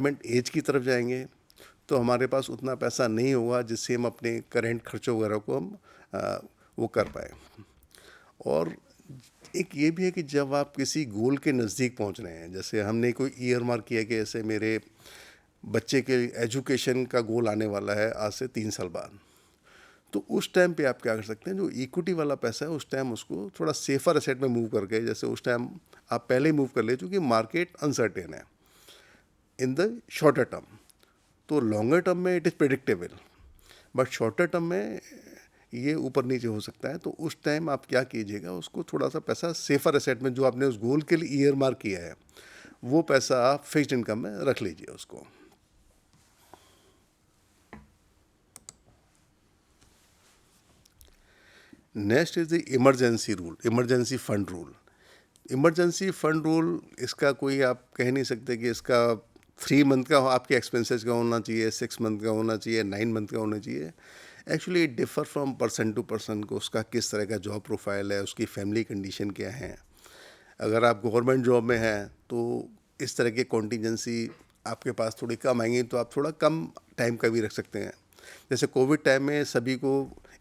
Retirement age की तरफ जाएंगे तो हमारे पास उतना पैसा नहीं होगा जिससे हम अपने करेंट खर्चों वगैरह को हम वो कर पाए। और एक ये भी है कि जब आप किसी गोल के नज़दीक पहुंच रहे हैं, जैसे हमने कोई ईयर मार्क किया कि ऐसे मेरे बच्चे के एजुकेशन का गोल आने वाला है आज से 3 साल बाद, तो उस टाइम पे आप क्या कर सकते हैं, जो इक्विटी वाला पैसा है उस टाइम उसको थोड़ा सेफर एसेट में मूव करके, जैसे उस टाइम आप पहले ही मूव कर ले चूँकि मार्केट अनसर्टेन है इन द शॉर्टर टर्म। तो लॉन्गर टर्म में it is predictable, but shorter term में ये ऊपर नीचे हो सकता है। तो उस टाइम आप क्या कीजिएगा, उसको थोड़ा सा पैसा सेफर एसेट में, जो आपने उस गोल के लिए ईयर मार्क किया है, वो पैसा आप फिक्स्ड इनकम में रख लीजिए उसको। Next is the emergency rule, emergency fund rule. Emergency fund rule, इसका कोई आप कह नहीं सकते कि इसका 3 मंथ का आपके एक्सपेंसेस का होना चाहिए, 6 मंथ का होना चाहिए, 9 मंथ का होना चाहिए। Actually it differ from person to person को, उसका किस तरह का जॉब प्रोफाइल है, उसकी फैमिली कंडीशन क्या है। अगर आप गवर्नमेंट जॉब में हैं तो इस तरह की कॉन्टीजेंसी आपके पास थोड़ी कम आएंगी, तो आप थोड़ा कम टाइम का भी रख सकते हैं। जैसे कोविड टाइम में सभी को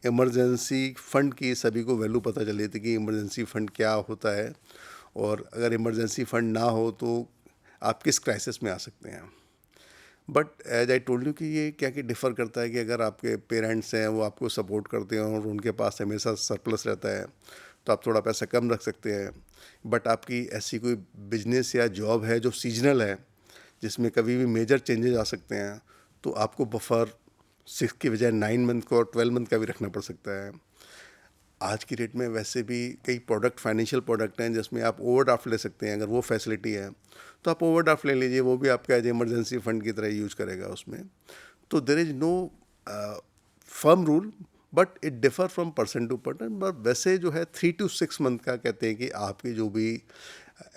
इमरजेंसी फ़ंड की सभी को वैल्यू पता चली थी कि इमरजेंसी फ़ंड क्या होता है, और अगर इमरजेंसी फ़ंड ना हो तो आप किस क्राइसिस में आ सकते हैं। But as I told you कि ये क्या कि डिफ़र करता है कि अगर आपके पेरेंट्स हैं वो आपको सपोर्ट करते हैं और उनके पास हमेशा सरप्लस रहता है, तो आप थोड़ा पैसा कम रख सकते हैं। बट आपकी ऐसी कोई बिजनेस या जॉब है जो सीजनल है, जिसमें कभी भी मेजर चेंजेस आ सकते हैं, तो आपको बफर 6 की बजाय 9 मंथ का और 12 मंथ का भी रखना पड़ सकता है। आज की डेट में वैसे भी कई प्रोडक्ट, फाइनेंशियल प्रोडक्ट हैं जिसमें आप ओवरड्राफ्ट ले सकते हैं। अगर वो फैसिलिटी है तो आप ओवरड्राफ्ट ले लीजिए, वो भी आपका एज इमरजेंसी फंड की तरह यूज करेगा उसमें। तो there is no firm rule, but it differ from person to person. But वैसे जो है 3 to 6 मंथ का कहते हैं कि आपके जो भी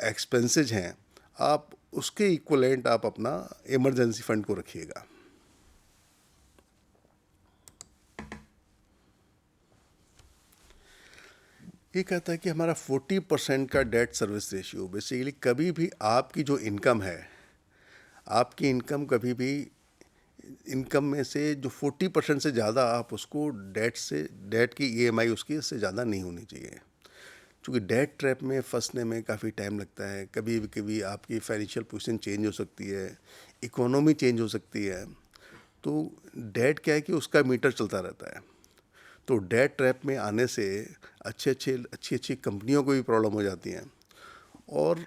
एक्सपेंसेज हैं, आप उसके इक्वलेंट आप अपना इमरजेंसी फंड को रखिएगा। ये कहता है कि हमारा 40% का डेट सर्विस रेशियो, बेसिकली कभी भी आपकी जो इनकम है, आपकी इनकम कभी भी इनकम में से जो 40% से ज़्यादा आप उसको डेट की ईएमआई उसकी इससे ज़्यादा नहीं होनी चाहिए। क्योंकि डेट ट्रैप में फंसने में काफ़ी टाइम लगता है। कभी कभी आपकी फाइनेंशियल पोजीशन चेंज हो सकती है, इकोनॉमी चेंज हो सकती है। तो डेट क्या है कि उसका मीटर चलता रहता है। तो डेट ट्रैप में आने से अच्छी अच्छी कंपनियों को भी प्रॉब्लम हो जाती हैं। और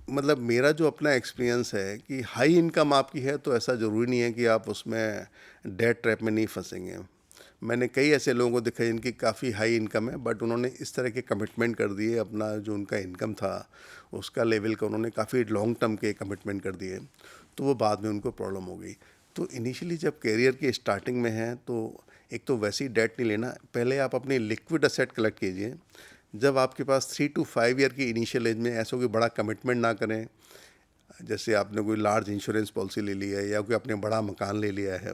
मतलब मेरा जो अपना एक्सपीरियंस है कि हाई इनकम आपकी है तो ऐसा ज़रूरी नहीं है कि आप उसमें डेट ट्रैप में नहीं फंसेंगे। मैंने कई ऐसे लोगों को देखा जिनकी काफ़ी हाई इनकम है, बट उन्होंने इस तरह के कमिटमेंट कर दिए, अपना जो उनका इनकम था उसका लेवल का उन्होंने काफ़ी लॉन्ग टर्म के कमिटमेंट कर दिए, तो वो बाद में उनको प्रॉब्लम हो गई। तो इनिशियली जब कैरियर की स्टार्टिंग में है तो एक तो वैसी डेट नहीं लेना, पहले आप अपनी लिक्विड असेट कलेक्ट कीजिए। जब आपके पास 3 to 5 ईयर की इनिशियल एज में ऐसा कोई बड़ा कमिटमेंट ना करें, जैसे आपने कोई लार्ज इंश्योरेंस पॉलिसी ले ली है या कोई आपने बड़ा मकान ले लिया है।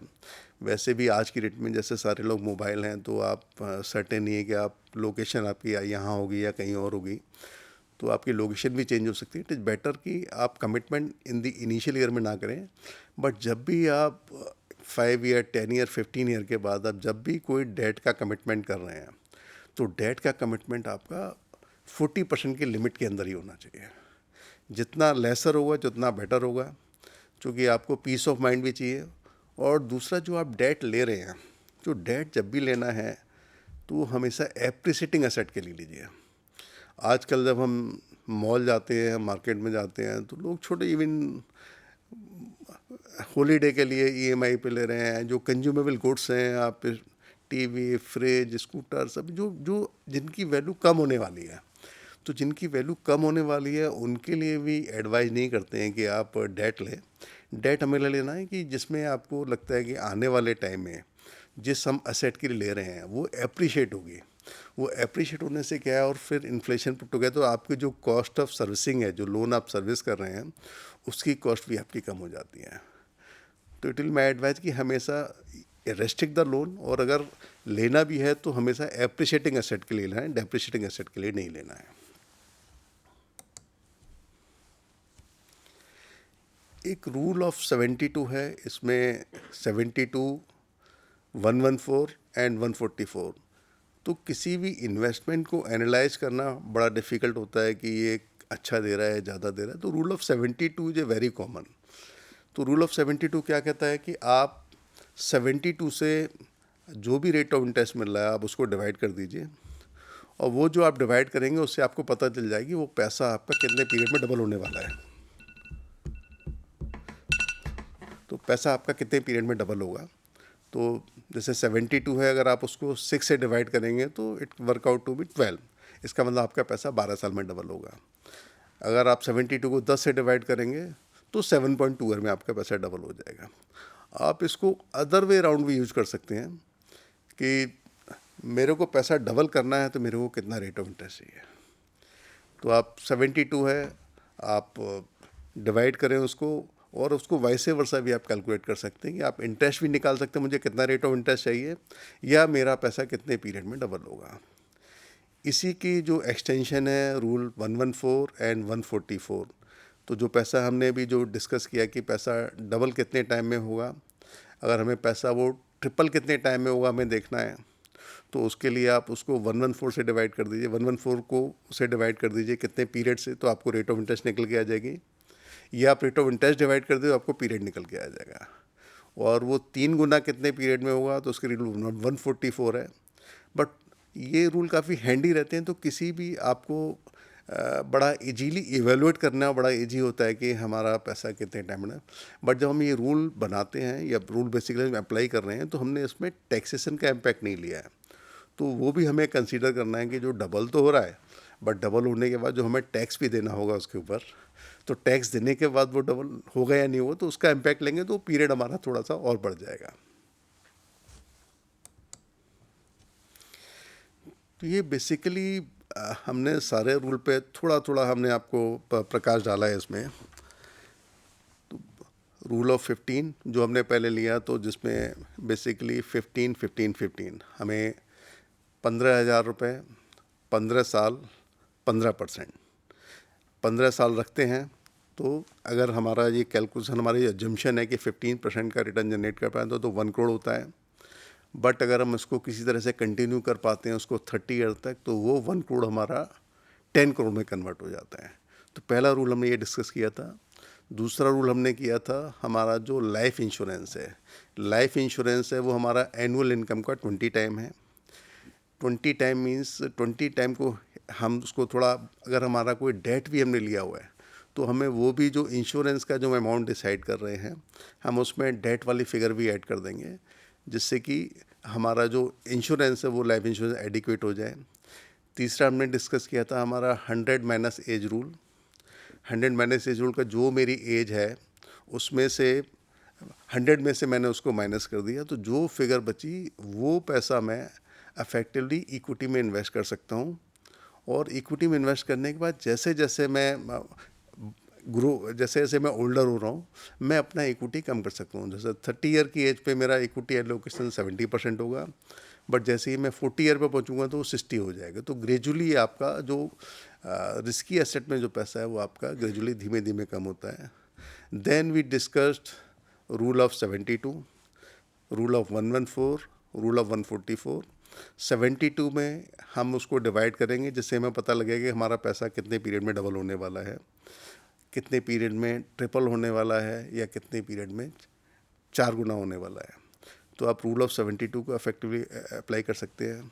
वैसे भी आज की डेट में जैसे सारे लोग मोबाइल हैं, तो आप सर्टेन नहीं है कि आप लोकेशन आपकी यहाँ होगी या कहीं और होगी, तो आपकी लोकेशन भी चेंज हो सकती है। इट इज़ बेटर कि आप commitment in the initial year में ना करें, बट जब भी आप 5 ईयर, 10 ईयर, 15 ईयर के बाद आप जब भी कोई डेट का कमिटमेंट कर रहे हैं, तो डेट का कमिटमेंट आपका 40% की लिमिट के अंदर ही होना चाहिए। जितना लेसर होगा जितना बेटर होगा, क्योंकि आपको पीस ऑफ माइंड भी चाहिए। और दूसरा, जो आप डेट ले रहे हैं, जो डेट जब भी लेना है तो हमेशा एप्रिसिएटिंग एसेट के लिए लीजिए। आजकल जब हम मॉल जाते हैं, मार्केट में जाते हैं, तो लोग छोटे इवन हॉलीडे के लिए ईएमआई पे ले रहे हैं। जो कंज्यूमेबल गुड्स हैं, आप टीवी, फ्रिज, स्कूटर, सब जो जो जिनकी वैल्यू कम होने वाली है, तो जिनकी वैल्यू कम होने वाली है उनके लिए भी एडवाइज नहीं करते हैं कि आप डेट लें। डेट हमें ले लेना है कि जिसमें आपको लगता है कि आने वाले टाइम में जिस हम असेट के लिए ले रहे हैं वो एप्रिशिएट होगी। वो एप्रिशिएट होने से क्या है, और फिर इन्फ्लेशन पुट हो गया तो आपकी जो कॉस्ट ऑफ सर्विसिंग है, जो लोन आप सर्विस कर रहे हैं, उसकी कॉस्ट भी आपकी कम हो जाती है। तो इट विल माई एडवाइस कि हमेशा रेस्ट्रिक्ट द लोन, और अगर लेना भी है तो हमेशा एप्रिशिएटिंग एसेट के लिए लेना है, डेप्रिशिएटिंग एसेट के लिए नहीं लेना है। एक रूल ऑफ 72 है, इसमें 72, 114 एंड 144। तो किसी भी इन्वेस्टमेंट को एनालाइज करना बड़ा डिफ़िकल्ट होता है कि ये अच्छा दे रहा है, ज़्यादा दे रहा है। तो rule of 72 is a very common. तो रूल ऑफ 72 क्या कहता है कि आप 72 से जो भी रेट ऑफ इंटरेस्ट मिल रहा है आप उसको डिवाइड कर दीजिए, और वो जो आप डिवाइड करेंगे उससे आपको पता चल जाएगी वो पैसा आपका कितने पीरियड में डबल होने वाला है। तो पैसा आपका कितने पीरियड में डबल होगा। तो जैसे 72 है, अगर आप उसको 6 से डिवाइड करेंगे तो इट वर्कआउट टू बी 12। इसका मतलब आपका पैसा 12 साल में डबल होगा। अगर आप 72 को 10 से डिवाइड करेंगे तो 7.2 ईयर में आपका पैसा डबल हो जाएगा। आप इसको अदर वे राउंड भी यूज कर सकते हैं कि मेरे को पैसा डबल करना है तो मेरे को कितना रेट ऑफ इंटरेस्ट चाहिए। तो आप 72 है, आप डिवाइड करें उसको, और उसको वैसे वर्षा भी आप कैलकुलेट कर सकते हैं कि आप इंटरेस्ट भी निकाल सकते हैं, मुझे कितना रेट ऑफ इंटरेस्ट चाहिए या मेरा पैसा कितने पीरियड में डबल होगा। इसी की जो एक्सटेंशन है रूल 114 एंड 144। तो जो पैसा हमने अभी जो डिस्कस किया कि पैसा डबल कितने टाइम में होगा, अगर हमें पैसा वो ट्रिपल कितने टाइम में होगा हमें देखना है, तो उसके लिए आप उसको 114 से डिवाइड कर दीजिए, 114 को से डिवाइड कर दीजिए कितने पीरियड से, तो आपको रेट ऑफ इंटरेस्ट निकल के आ जाएगी। या आप रेट ऑफ इंटरेस्ट डिवाइड कर दो, आपको पीरियड निकल के आ जाएगा। और वो 3 गुना कितने पीरियड में होगा, तो उसके रूल 144 है। बट ये रूल काफ़ी हैंडी रहते हैं, तो किसी भी आपको बड़ा इजीली इवेलुएट करना बड़ा इजी होता है कि हमारा पैसा कितने टाइम में। बट जब हम ये रूल बनाते हैं या रूल बेसिकली अप्लाई कर रहे हैं, तो हमने इसमें टैक्सेशन का इम्पैक्ट नहीं लिया है। तो वो भी हमें कंसीडर करना है कि जो डबल तो हो रहा है, बट डबल होने के बाद जो हमें टैक्स भी देना होगा उसके ऊपर, तो टैक्स देने के बाद वो डबल होगा या नहीं हो, तो उसका इम्पैक्ट लेंगे तो पीरियड हमारा थोड़ा सा और बढ़ जाएगा। तो ये बेसिकली हमने सारे रूल पे थोड़ा थोड़ा हमने आपको प्रकाश डाला है इसमें। रूल ऑफ 15 जो हमने पहले लिया, तो जिसमें बेसिकली 15-15-15 हमें 15,000 रुपये 15 साल 15%, 15 साल रखते हैं। तो अगर हमारा ये कैलकुलेशन, हमारी एजम्पशन है कि 15% का रिटर्न जनरेट कर पाए तो 1 करोड़ होता है। बट अगर हम इसको किसी तरह से कंटिन्यू कर पाते हैं उसको 30 ईयर तक, तो वो 1 करोड़ हमारा 10 करोड़ में कन्वर्ट हो जाता है। तो पहला रूल हमने ये डिस्कस किया था। दूसरा रूल हमने किया था हमारा जो लाइफ इंश्योरेंस है। लाइफ इंश्योरेंस है वो हमारा एनुअल इनकम का 20 टाइम है। 20 टाइम मीन्स 20 टाइम को हम उसको थोड़ा, अगर हमारा कोई डेट भी हमने लिया हुआ है तो हमें वो भी जो इंश्योरेंस का जो अमाउंट डिसाइड कर रहे हैं हम उसमें डेट वाली फिगर भी ऐड कर देंगे, जिससे कि हमारा जो इंश्योरेंस है वो लाइफ इंश्योरेंस एडिक्वेट हो जाए। तीसरा हमने डिस्कस किया था हमारा 100 minus age rule. 100 minus age rule का जो मेरी एज है उसमें से 100 में से मैंने उसको माइनस कर दिया, तो जो फिगर बची वो पैसा मैं अफेक्टिवली इक्विटी में इन्वेस्ट कर सकता हूँ। और इक्विटी में इन्वेस्ट करने के बाद जैसे जैसे मैं जैसे जैसे मैं ओल्डर हो रहा हूँ, मैं अपना इक्विटी कम कर सकता हूँ। जैसे 30 ईयर की एज पे मेरा इक्विटी एलोकेशन 70% होगा, बट जैसे ही मैं 40 ईयर पे पहुँचूँगा तो वो 60 हो जाएगा। तो ग्रेजुअली आपका जो रिस्की एसेट में जो पैसा है वो आपका ग्रेजुअली धीमे धीमे कम होता है। Then we discussed rule of 72, rule of 114, rule of 144। 72 में हम उसको डिवाइड करेंगे जिससे हमें पता लगेगा कि हमारा पैसा कितने पीरियड में डबल होने वाला है, कितने पीरियड में ट्रिपल होने वाला है, या कितने पीरियड में 4 गुना होने वाला है। तो आप रूल ऑफ 72 को इफेक्टिवली अप्लाई कर सकते हैं।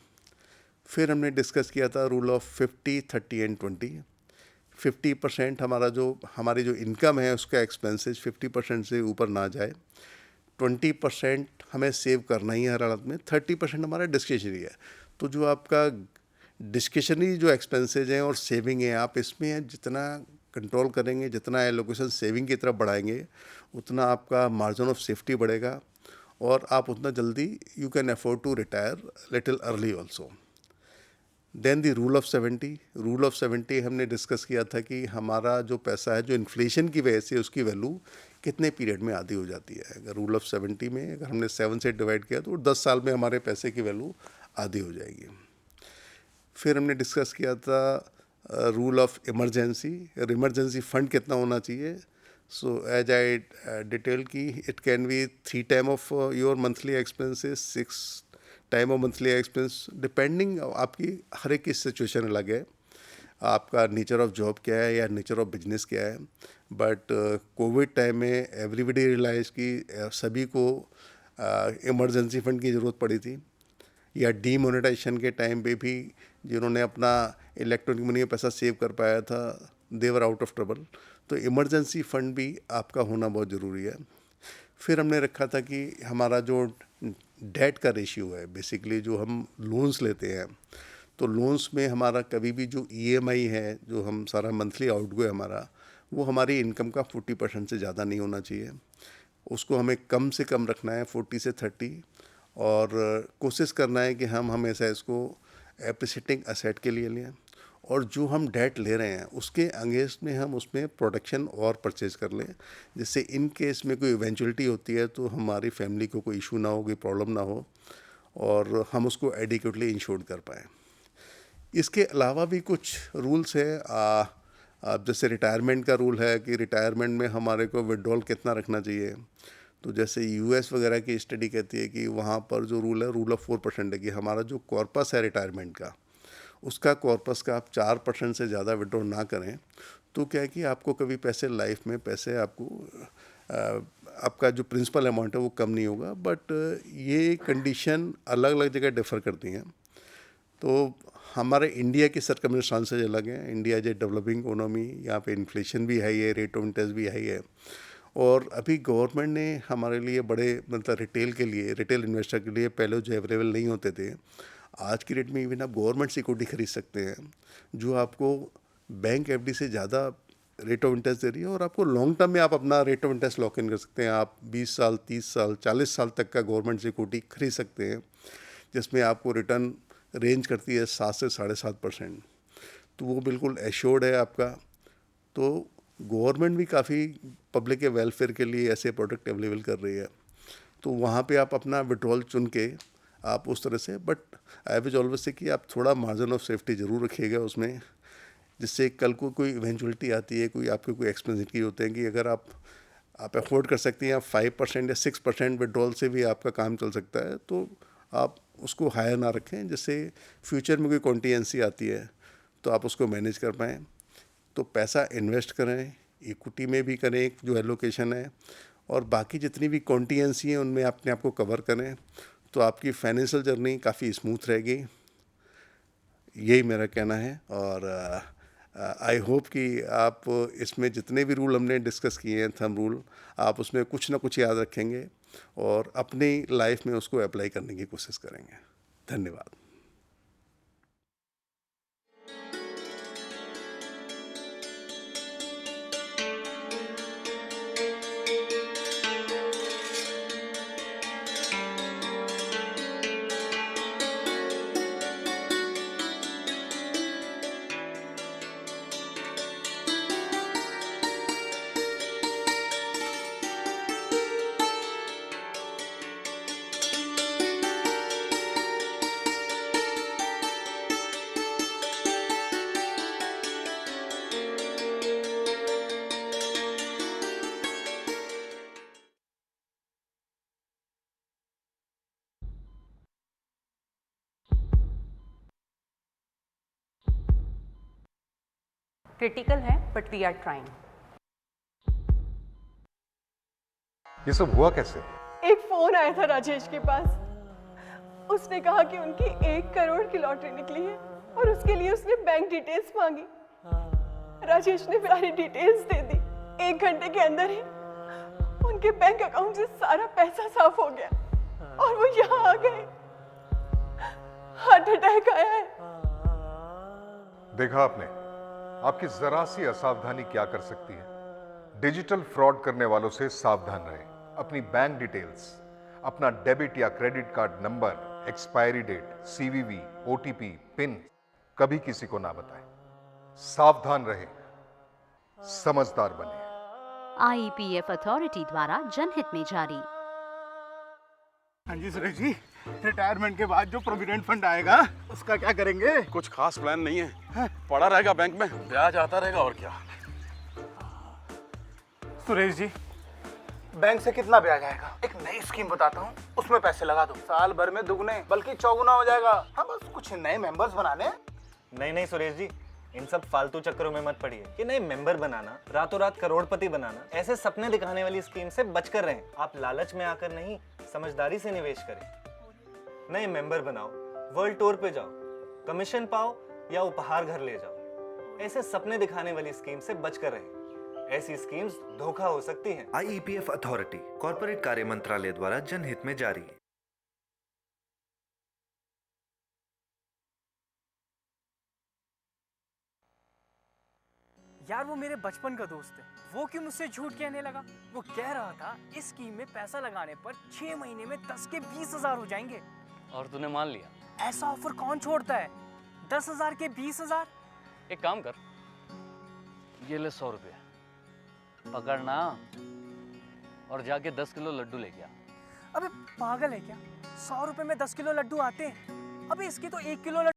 फिर हमने डिस्कस किया था रूल ऑफ 50, 30 एंड 20। 50% हमारी जो इनकम है उसका एक्सपेंसेस 50% से ऊपर ना जाए। 20% हमें सेव करना ही है हर हालत में। 30% हमारा डिस्क्रिशनरी है। तो जो आपका डिस्क्रिशनरी जो एक्सपेंसेज हैं और सेविंग है, आप इसमें जितना कंट्रोल करेंगे, जितना एलोकेशन सेविंग की तरफ बढ़ाएंगे, उतना आपका मार्जिन ऑफ सेफ्टी बढ़ेगा और आप उतना जल्दी you can afford to retire little early also. Then the rule of 70। Rule of 70 हमने डिस्कस किया था कि हमारा जो पैसा है जो इन्फ्लेशन की वजह से उसकी वैल्यू कितने पीरियड में आधी हो जाती है। अगर रूल ऑफ 70 में अगर हमने 7 से डिवाइड किया तो 10 साल में हमारे पैसे की वैल्यू आधी हो जाएगी। फिर हमने डिस्कस किया था rule of emergency. Emergency fund कितना होना चाहिए। So as I detailed ki it can be 3 time of your monthly expenses, 6 time of monthly expense, depending आपकी हर एक की सिचुएशन अलग है, आपका नेचर ऑफ जॉब क्या है या नेचर ऑफ बिजनेस क्या है. बट कोविड टाइम में एवरीबडी रियलाइज कि सभी को इमरजेंसी फंड की ज़रूरत पड़ी थी, या डीमोनेटाइजेशन के टाइम पे भी जिन्होंने अपना इलेक्ट्रॉनिक मनी में पैसा सेव कर पाया था, दे वर आउट ऑफ ट्रबल. तो इमरजेंसी फंड भी आपका होना बहुत ज़रूरी है. फिर हमने रखा था कि हमारा जो डेट का रेशियो है, बेसिकली जो हम लोन्स लेते हैं, तो लोन्स में हमारा कभी भी जो ईएमआई है, जो हम सारा मंथली आउटगो है हमारा, वो हमारी इनकम का 40% से ज़्यादा नहीं होना चाहिए. उसको हमें कम से कम रखना है, 40 से 30, और कोशिश करना है कि हम हमेशा इसको एप्रिसिएटिंग असेट के लिए लें, और जो हम डेट ले रहे हैं उसके अगेंस्ट में हम उसमें प्रोटेक्शन और परचेज कर लें, जिससे इन केस में कोई इवेंचुअलिटी होती है तो हमारी फैमिली को कोई इशू ना हो, कोई प्रॉब्लम ना हो, और हम उसको एडिक्वेटली इंश्योर कर पाएँ. इसके अलावा भी कुछ रूल्स हैं. अब जैसे रिटायरमेंट का रूल है कि रिटायरमेंट में हमारे को विड्रॉल कितना रखना चाहिए. तो जैसे यूएस वगैरह की स्टडी कहती है कि वहाँ पर जो रूल है, रूल ऑफ 4% है, कि हमारा जो कॉर्पस है रिटायरमेंट का, उसका कॉर्पस का आप 4% से ज़्यादा विड्रॉ ना करें. तो क्या है कि आपको कभी पैसे लाइफ में पैसे आपको आपका जो प्रिंसिपल अमाउंट है वो कम नहीं होगा. बट ये कंडीशन अलग अलग जगह डिफ़र करती हैं. तो हमारे इंडिया की सर्कमस्टांसेस अलग हैं. India is a developing economy, यहाँ पे इन्फ्लेशन भी हाई है, रेट ऑफ इंटरेस्ट भी हाई है. और अभी गवर्नमेंट ने हमारे लिए बड़े मतलब रिटेल के लिए, रिटेल इन्वेस्टर के लिए पहले जो अवेलेबल नहीं होते थे, आज की डेट में इवन आप गवर्नमेंट सिक्योरिटी खरीद सकते हैं जो आपको बैंक एफडी से ज़्यादा रेट ऑफ इंटरेस्ट दे रही है, और आपको लॉन्ग टर्म में आप अपना rate of interest lock in कर सकते हैं. आप 20 साल, 30 साल, 40 साल तक का गवर्नमेंट सिक्योरिटी खरीद सकते हैं, जिसमें आपको रिटर्न रेंज करती है 7 से 7.5%. तो वो बिल्कुल एश्योर्ड है आपका. तो गवर्नमेंट भी काफ़ी पब्लिक के वेलफेयर के लिए ऐसे प्रोडक्ट अवेलेबल कर रही है. तो वहाँ पे आप अपना विड्रॉल चुन के आप उस तरह से, but I will always say कि आप थोड़ा मार्जिन ऑफ सेफ्टी ज़रूर रखिएगा उसमें, जिससे कल को कोई इवेंचुअलिटी आती है, कोई आपके कोई एक्सपेंस की होते हैं कि अगर आप अफोर्ड कर सकती हैं, आप 5% या 6% विड्रॉल से भी आपका काम चल सकता है. तो आप उसको हायर ना रखें, जिससे फ्यूचर में कोई कॉन्टीजेंसी आती है तो आप उसको मैनेज कर पाएँ. तो पैसा इन्वेस्ट करें, इक्विटी में भी करें जो एलोकेशन है, और बाकी जितनी भी कॉन्टीजेंसी हैं उनमें अपने आप को कवर करें, तो आपकी फाइनेंशियल जर्नी काफ़ी स्मूथ रहेगी. यही मेरा कहना है. और आई होप कि आप इसमें जितने भी रूल हमने डिस्कस किए हैं, थंब रूल, आप उसमें कुछ ना कुछ याद रखेंगे और अपनी लाइफ में उसको अप्लाई करने की कोशिश करेंगे. धन्यवाद. क्रिटिकल है, बट वी आर ट्राइंग. ये सब हुआ कैसे? एक फोन आया था राजेश के पास. उसने कहा कि उनकी 1 करोड़ की लॉटरी निकली है और उसके लिए उसने बैंक डिटेल्स मांगी. राजेश ने सारी डिटेल्स दे दी. 1 घंटे के अंदर ही उनके बैंक अकाउंट से सारा पैसा साफ हो गया और वो यहाँ आ गए. हार्ट अटैक आया है. देखा आपने, आपकी जरा सी असावधानी क्या कर सकती है. डिजिटल फ्रॉड करने वालों से सावधान रहें. अपनी बैंक डिटेल्स, अपना डेबिट या credit card number, expiry date, CVV, OTP, PIN कभी किसी को ना बताएं. सावधान रहें, समझदार बने. आईपीएफ अथॉरिटी द्वारा जनहित में जारी. हाँ जी सुरेश जी, रिटायरमेंट के बाद जो प्रोविडेंट फंड आएगा उसका क्या करेंगे? कुछ खास प्लान नहीं है. पड़ा रहेगा बैंक में, ब्याज आता रहेगा और क्या. सुरेश जी, बैंक से कितना ब्याज आएगा? एक नई स्कीम बताता हूँ, उसमें पैसे लगा दो, साल भर में दुगने बल्कि चौगुना हो जाएगा। हाँ, बस कुछ नए मेंबर्स बनाने। नहीं सुरेश जी, इन सब फालतू चक्करों में मत पड़िए। ये नए मेंबर बनाना, रातों रात करोड़पति बनाना, ऐसे सपने दिखाने वाली स्कीम से बचकर रहें। आप लालच में आकर नहीं, समझदारी से निवेश करें। नए मेंबर बनाओ, वर्ल्ड टूर पे जाओ, कमीशन पाओ या उपहार घर ले जाओ। ऐसे सपने दिखाने वाली स्कीम से बचकर रहें। ऐसी स्कीम्स धोखा हो सकती हैं। IEPF अथॉरिटी, कॉर्पोरेट कार्य मंत्रालय द्वारा जनहित में जारी। यार वो मेरे बचपन का दोस्त है, वो क्यों मुझसे झूठ कहने लगा? वो कह रहा था इस स्कीम में पैसा लगाने पर 6 महीने में 10 के 20,000 हो जाएंगे। और तूने मान लिया? ऐसा ऑफर कौन छोड़ता है? 10,000 के 20,000। एक काम कर, ये ले 100 रुपये पकड़ना और जाके 10 किलो लड्डू लेके आ। अबे पागल है क्या? 100 रुपए में 10 किलो लड्डू आते हैं? अबे इसके तो 1 किलो लड्डू